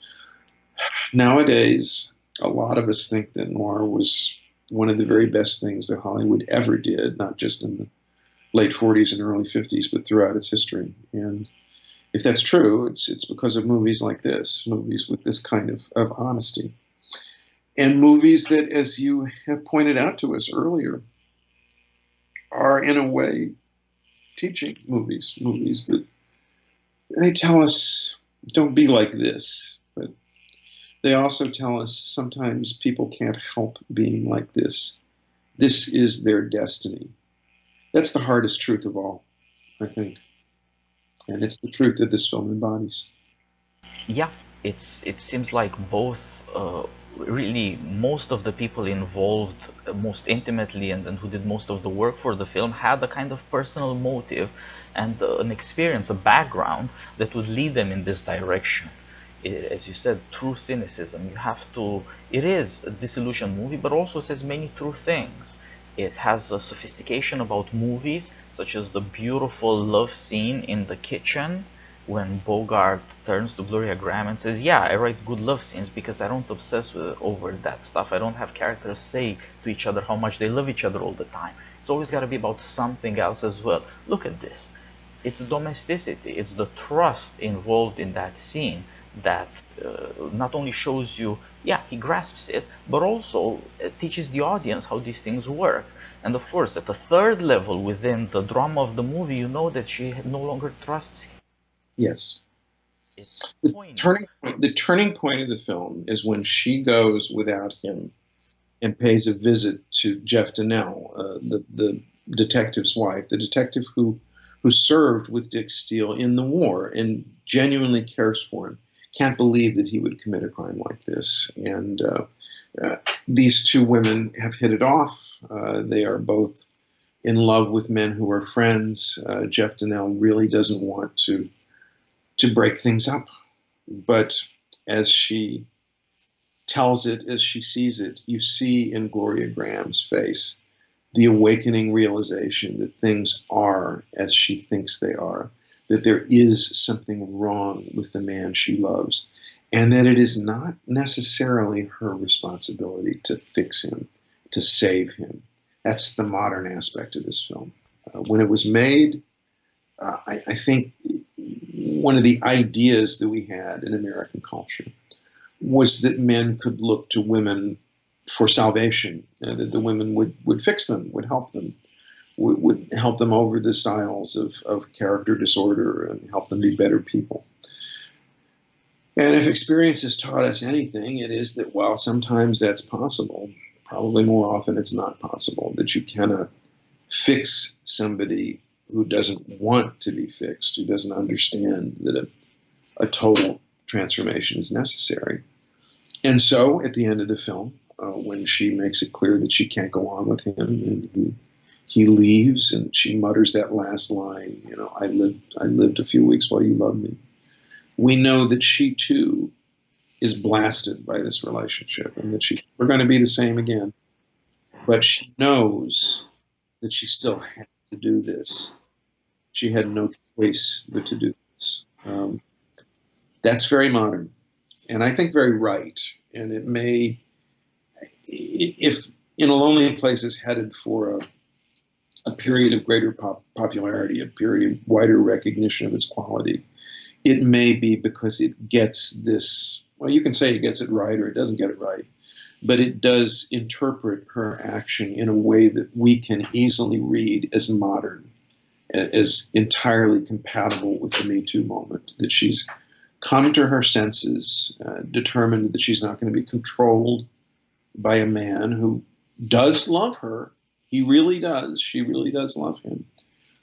Nowadays, a lot of us think that noir was one of the very best things that Hollywood ever did, not just in the late 40s and early 50s, but throughout its history. And if that's true, it's because of movies like this, movies with this kind of honesty. And movies that, as you have pointed out to us earlier, are in a way teaching movies, movies that they tell us don't be like this, but they also tell us sometimes people can't help being like this. This is their destiny. That's the hardest truth of all, I think. And it's the truth that this film embodies. Yeah, it seems like both really most of the people involved most intimately and who did most of the work for the film had a kind of personal motive and an experience, a background that would lead them in this direction. As you said, true cynicism. You have to. It is a disillusioned movie, but also says many true things. It has a sophistication about movies, such as the beautiful love scene in the kitchen when Bogart turns to Gloria Grahame and says, "Yeah, I write good love scenes because I don't obsess over that stuff. I don't have characters say to each other how much they love each other all the time. It's always got to be about something else as well. Look at this. It's domesticity. It's the trust involved in that scene that not only shows you, yeah, he grasps it, but also teaches the audience how these things work. And of course, at the third level within the drama of the movie, you know that she no longer trusts him. Yes. It's The turning point of the film is when she goes without him and pays a visit to Jeff Donnell, the detective's wife, the detective who served with Dick Steele in the war and genuinely cares for him. Can't believe that he would commit a crime like this. And these two women have hit it off. They are both in love with men who are friends. Jeff Donnell really doesn't want to break things up. But as she tells it, as she sees it, you see in Gloria Grahame's face the awakening realization that things are as she thinks they are, that there is something wrong with the man she loves, and that it is not necessarily her responsibility to fix him, to save him. That's the modern aspect of this film. When it was made, I think one of the ideas that we had in American culture was that men could look to women for salvation, that the women would fix them, would help them, would help them over the styles of character disorder and help them be better people. And if experience has taught us anything, it is that while sometimes that's possible, probably more often it's not possible, that you cannot fix somebody who doesn't want to be fixed, who doesn't understand that a total transformation is necessary. And so at the end of the film, when she makes it clear that she can't go on with him and he leaves and she mutters that last line, you know, I lived a few weeks while you loved me. We know that she too is blasted by this relationship and that we're going to be the same again. But she knows that she still has to do this. She had no choice but to do this. That's very modern and I think very right. And it may, if In a Lonely Place is headed for a period of greater popularity, a period of wider recognition of its quality, it may be because it gets this, well, you can say it gets it right or it doesn't get it right, but it does interpret her action in a way that we can easily read as modern, as entirely compatible with the Me Too moment, that she's come to her senses, determined that she's not going to be controlled by a man who does love her. He really does. She really does love him.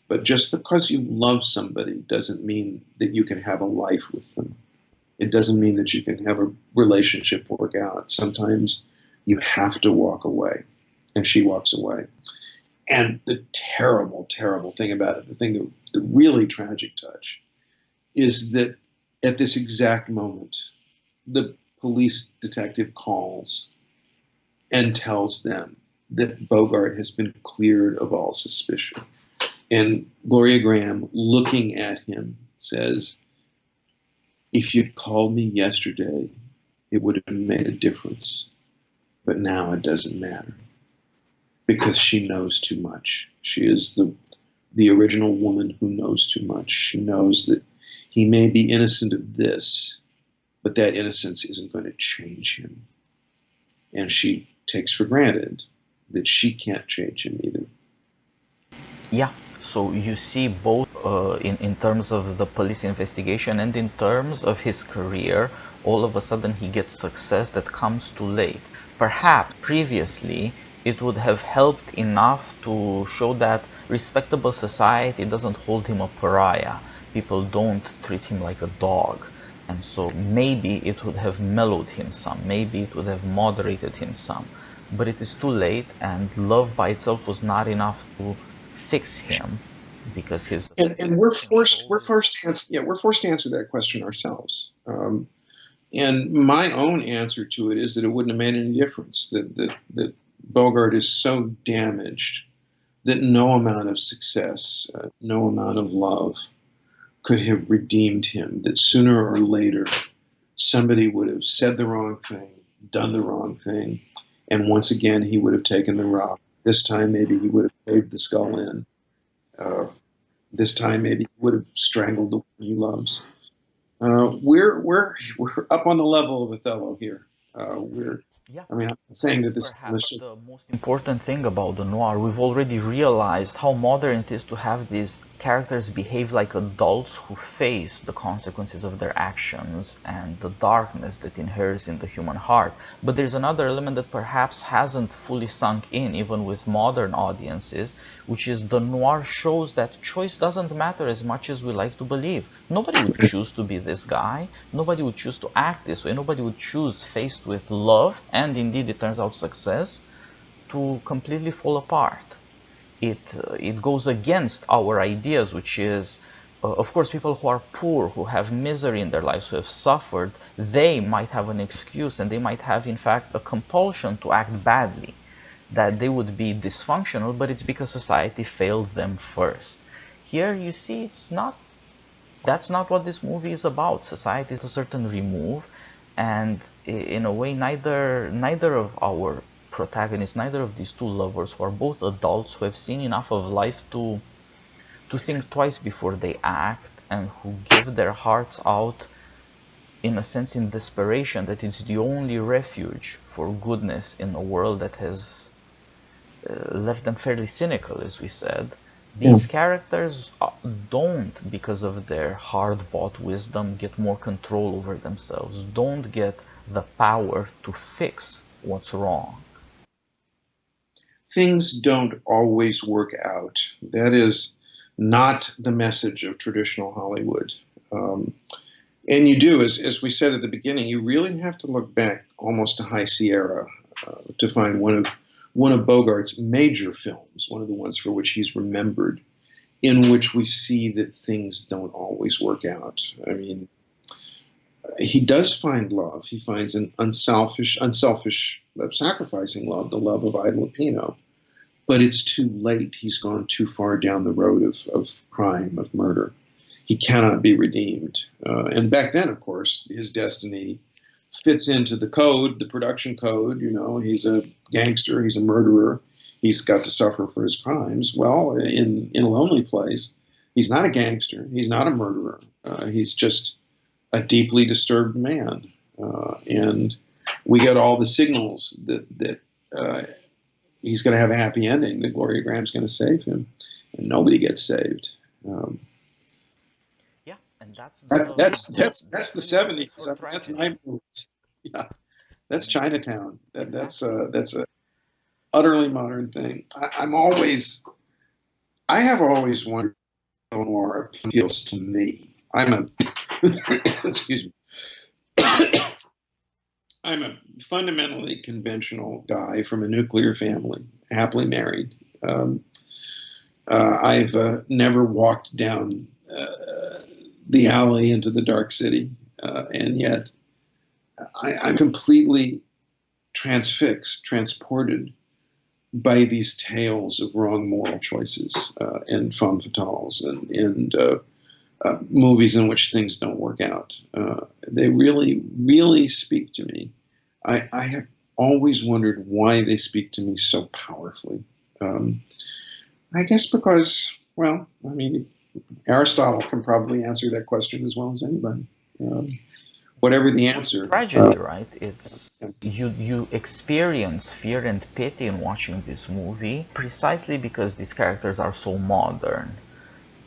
But just because you love somebody doesn't mean that you can have a life with them. It doesn't mean that you can have a relationship work out. Sometimes you have to walk away. And she walks away. And the terrible, terrible thing about it, the really tragic touch, is that at this exact moment, the police detective calls and tells them that Bogart has been cleared of all suspicion. And Gloria Grahame, looking at him, says, if you'd called me yesterday, it would have made a difference. But now it doesn't matter. Because she knows too much. She is the original woman who knows too much. She knows that He may be innocent of this, but that innocence isn't going to change him. And she takes for granted that she can't change him either. Yeah, so you see both in terms of the police investigation and in terms of his career, all of a sudden he gets success that comes too late. Perhaps previously it would have helped enough to show that respectable society doesn't hold him a pariah. People don't treat him like a dog. And so maybe it would have mellowed him some, maybe it would have moderated him some. But it is too late, and love by itself was not enough to fix him because his and we're forced to answer that question ourselves. And my own answer to it is that it wouldn't have made any difference. That Bogart is so damaged that no amount of success, no amount of love could have redeemed him. That sooner or later somebody would have said the wrong thing, done the wrong thing, and once again he would have taken the rock. This time maybe he would have caved the skull in. This time maybe he would have strangled the one he loves. We're up on the level of Othello here. Yeah, I mean, I'm not saying that this. perhaps the most important thing about the noir, we've already realized how modern it is to have these characters behave like adults who face the consequences of their actions and the darkness that inheres in the human heart. But there's another element that perhaps hasn't fully sunk in, even with modern audiences, which is the noir shows that choice doesn't matter as much as we like to believe. Nobody would choose to be this guy. Nobody would choose to act this way. Nobody would choose, faced with love, and indeed it turns out success, to completely fall apart. It goes against our ideas, which is, of course, people who are poor, who have misery in their lives, who have suffered, they might have an excuse, and they might have, in fact, a compulsion to act badly, that they would be dysfunctional, but it's because society failed them first. Here, you see, that's not what this movie is about. Society is a certain remove, and in a way, neither of our protagonists, neither of these two lovers, who are both adults who have seen enough of life to think twice before they act, and who give their hearts out, in a sense, in desperation, that it's the only refuge for goodness in a world that has left them fairly cynical, as we said. These characters don't, because of their hard-bought wisdom, get more control over themselves, don't get the power to fix what's wrong. Things don't always work out. That is not the message of traditional Hollywood. And you do, as we said at the beginning, you really have to look back almost to High Sierra to find one of Bogart's major films, one of the ones for which he's remembered, in which we see that things don't always work out. I mean, he does find love. He finds an unselfish, sacrificing love, the love of Ida Lupino. But it's too late. He's gone too far down the road of crime, of murder. He cannot be redeemed. And back then, of course, his destiny fits into the code, the production code. You know, he's a gangster, he's a murderer, he's got to suffer for his crimes. Well, in A Lonely Place, he's not a gangster, he's not a murderer. He's just a deeply disturbed man. And we get all the signals that he's going to have a happy ending, that Gloria Grahame's going to save him, and nobody gets saved. Yeah, and that's the 70s. That's night movies. Yeah, that's Chinatown. That's a utterly modern thing. I have always wondered how noir appeals to me. Excuse me. I'm a fundamentally conventional guy from a nuclear family, happily married. I've never walked down the alley into the dark city, and yet I'm completely transfixed, transported by these tales of wrong moral choices and femme fatales and movies in which things don't work out. They really, really speak to me. I have always wondered why they speak to me so powerfully. I guess because, well, I mean, Aristotle can probably answer that question as well as anybody. Whatever the answer. Tragedy, right? It's you experience fear and pity in watching this movie precisely because these characters are so modern.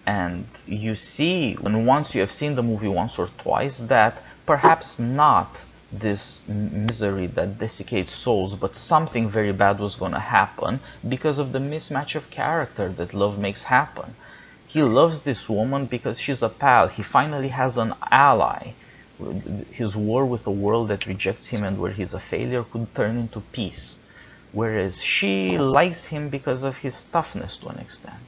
And you see, when once you have seen the movie once or twice, that perhaps not this misery that desiccates souls, but something very bad was going to happen because of the mismatch of character that love makes happen. He loves this woman because she's a pal. He finally has an ally. His war with a world that rejects him and where he's a failure could turn into peace. Whereas she likes him because of his toughness to an extent.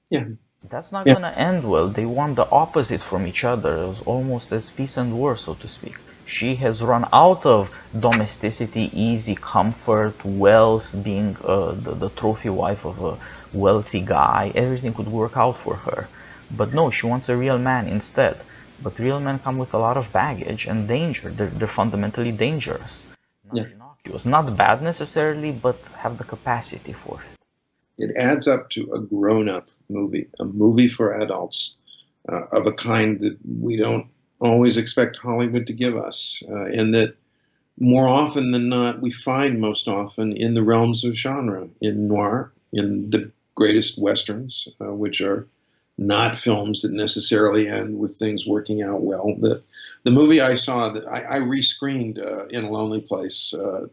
Yeah. That's not gonna end well. They want the opposite from each other. It was almost as peace and war, so to speak. She has run out of domesticity, easy comfort, wealth, being the trophy wife of a wealthy guy. Everything could work out for her. But no, she wants a real man instead. But real men come with a lot of baggage and danger. They're fundamentally dangerous. Not innocuous. Not bad necessarily, but have the capacity for it. It adds up to a grown-up movie, a movie for adults, of a kind that we don't always expect Hollywood to give us, and that more often than not, we find most often in the realms of genre, in noir, in the greatest westerns, which are not films that necessarily end with things working out well. The movie I saw, that I rescreened In a Lonely Place for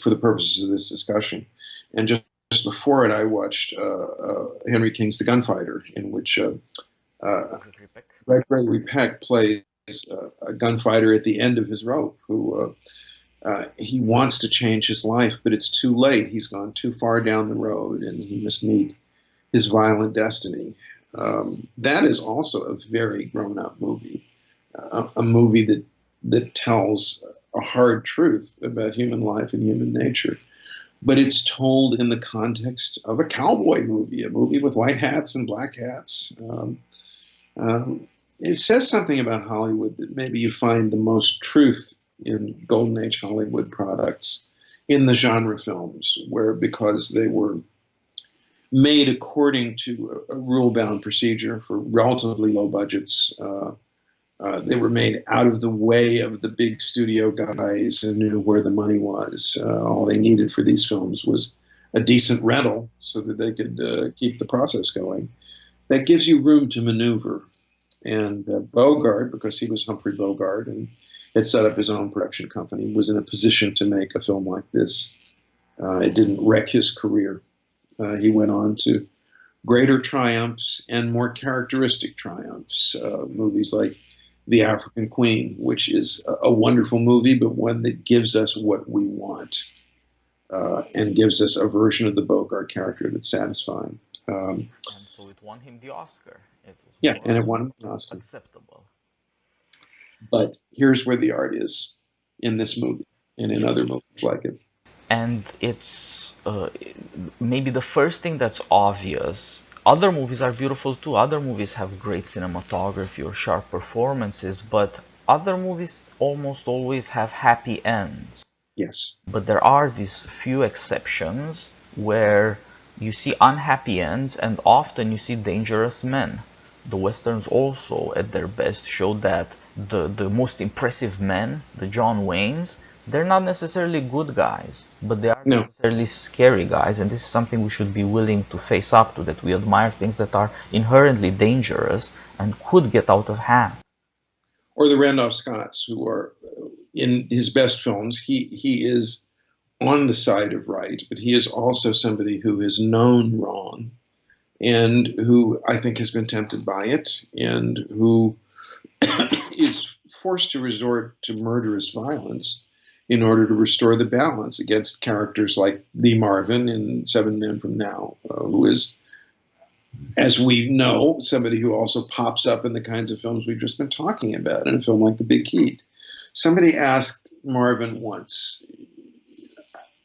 the purposes of this discussion, and just before it, I watched Henry King's The Gunfighter, in which Gregory Peck plays a gunfighter at the end of his rope who he wants to change his life, but it's too late. He's gone too far down the road, and he must meet his violent destiny. That is also a very grown-up movie, a movie that tells a hard truth about human life and human nature. But it's told in the context of a cowboy movie, a movie with white hats and black hats. It says something about Hollywood that maybe you find the most truth in Golden Age Hollywood products in the genre films, where because they were made according to a rule-bound procedure for relatively low budgets, they were made out of the way of the big studio guys who knew where the money was. All they needed for these films was a decent rental so that they could keep the process going. That gives you room to maneuver. And Bogart, because he was Humphrey Bogart and had set up his own production company, was in a position to make a film like this. It didn't wreck his career. He went on to greater triumphs and more characteristic triumphs. Movies like The African Queen, which is a wonderful movie, but one that gives us what we want and gives us a version of the Bogart character that's satisfying. And so it won him the Oscar. And it won an Oscar. Acceptable. But here's where the art is in this movie and in other movies like it. And it's maybe the first thing that's obvious. Other movies are beautiful too. Other movies have great cinematography or sharp performances, but other movies almost always have happy ends. Yes. But there are these few exceptions where you see unhappy ends, and often you see dangerous men. The Westerns also, at their best, show that the most impressive men, the John Waynes, they're not necessarily good guys, but they are necessarily scary guys, and this is something we should be willing to face up to, that we admire things that are inherently dangerous and could get out of hand. Or the Randolph Scotts, who are, in his best films, he is on the side of right, but he is also somebody who has known wrong and who I think has been tempted by it and who is forced to resort to murderous violence in order to restore the balance against characters like Lee Marvin in 7 Men from Now, who is, as we know, somebody who also pops up in the kinds of films we've just been talking about in a film like The Big Heat. Somebody asked Marvin once,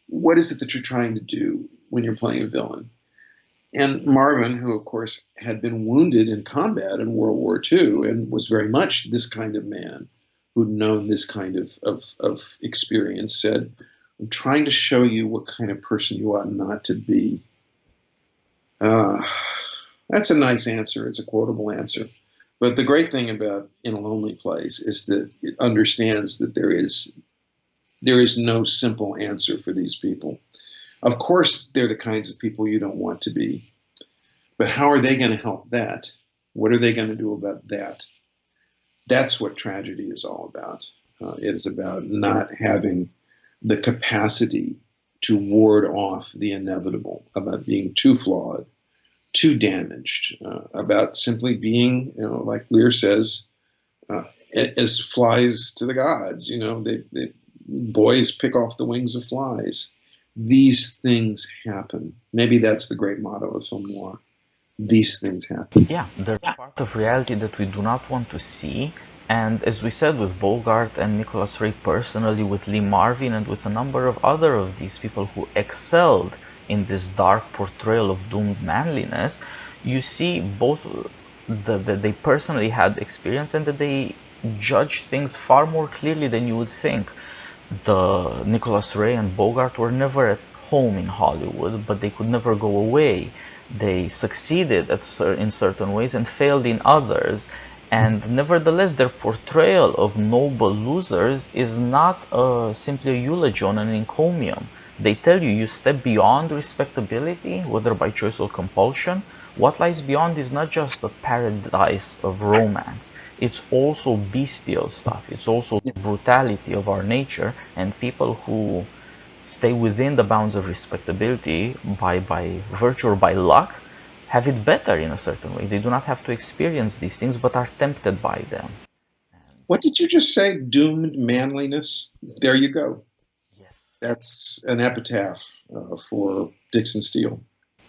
what is it that you're trying to do when you're playing a villain? And Marvin, who of course had been wounded in combat in World War II and was very much this kind of man, who'd known this kind of experience, said, I'm trying to show you what kind of person you ought not to be. That's a nice answer. It's a quotable answer. But the great thing about In a Lonely Place is that it understands that there is no simple answer for these people. Of course, they're the kinds of people you don't want to be. But how are they going to help that? What are they going to do about that? That's what tragedy is all about. It is about not having the capacity to ward off the inevitable, about being too flawed, too damaged, about simply being, like Lear says, as flies to the gods. Boys pick off the wings of flies. These things happen. Maybe that's the great motto of film noir. These things happen. Yeah, there's a part of reality that we do not want to see. And as we said with Bogart and Nicholas Ray personally, with Lee Marvin and with a number of other of these people who excelled in this dark portrayal of doomed manliness, you see both that they personally had experience and that they judge things far more clearly than you would think. The Nicholas Ray and Bogart were never at home in Hollywood, but they could never go away. They succeeded in certain ways and failed in others. And nevertheless, their portrayal of noble losers is not simply a eulogy on an encomium. They tell you step beyond respectability, whether by choice or compulsion. What lies beyond is not just the paradise of romance. It's also bestial stuff. It's also the brutality of our nature, and people who stay within the bounds of respectability by virtue or by luck have it better in a certain way. They do not have to experience these things, but are tempted by them. What did you just say? Doomed manliness? There you go. Yes. That's an epitaph for Dixon Steele.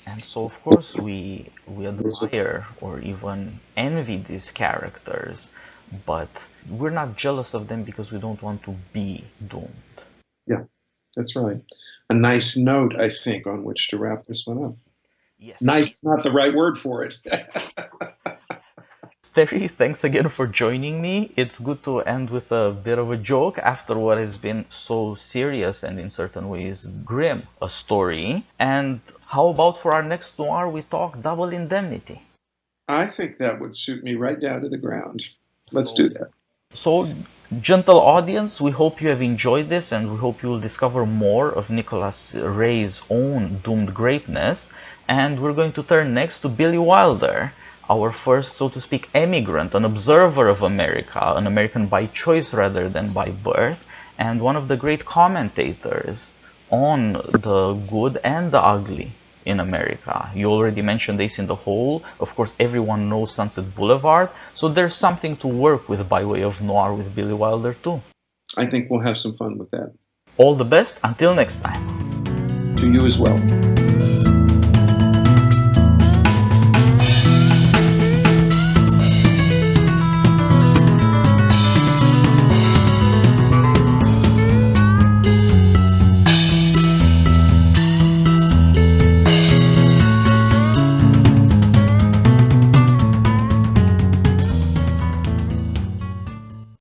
And so, of course, we admire or even envy these characters, but we're not jealous of them because we don't want to be doomed. Yeah, that's right. A nice note, I think, on which to wrap this one up. Yes. Nice is not the right word for it. Terry, thanks again for joining me. It's good to end with a bit of a joke after what has been so serious and in certain ways grim a story. And how about for our next noir we talk Double Indemnity? I think that would suit me right down to the ground. Let's do that. So, gentle audience, we hope you have enjoyed this and we hope you will discover more of Nicholas Ray's own doomed greatness. And we're going to turn next to Billy Wilder, our first, so to speak, emigrant, an observer of America, an American by choice rather than by birth, and one of the great commentators on the good and the ugly in America. You already mentioned Ace in the Hole. Of course, everyone knows Sunset Boulevard, so there's something to work with by way of noir with Billy Wilder too. I think we'll have some fun with that. All the best. Until next time. To you as well.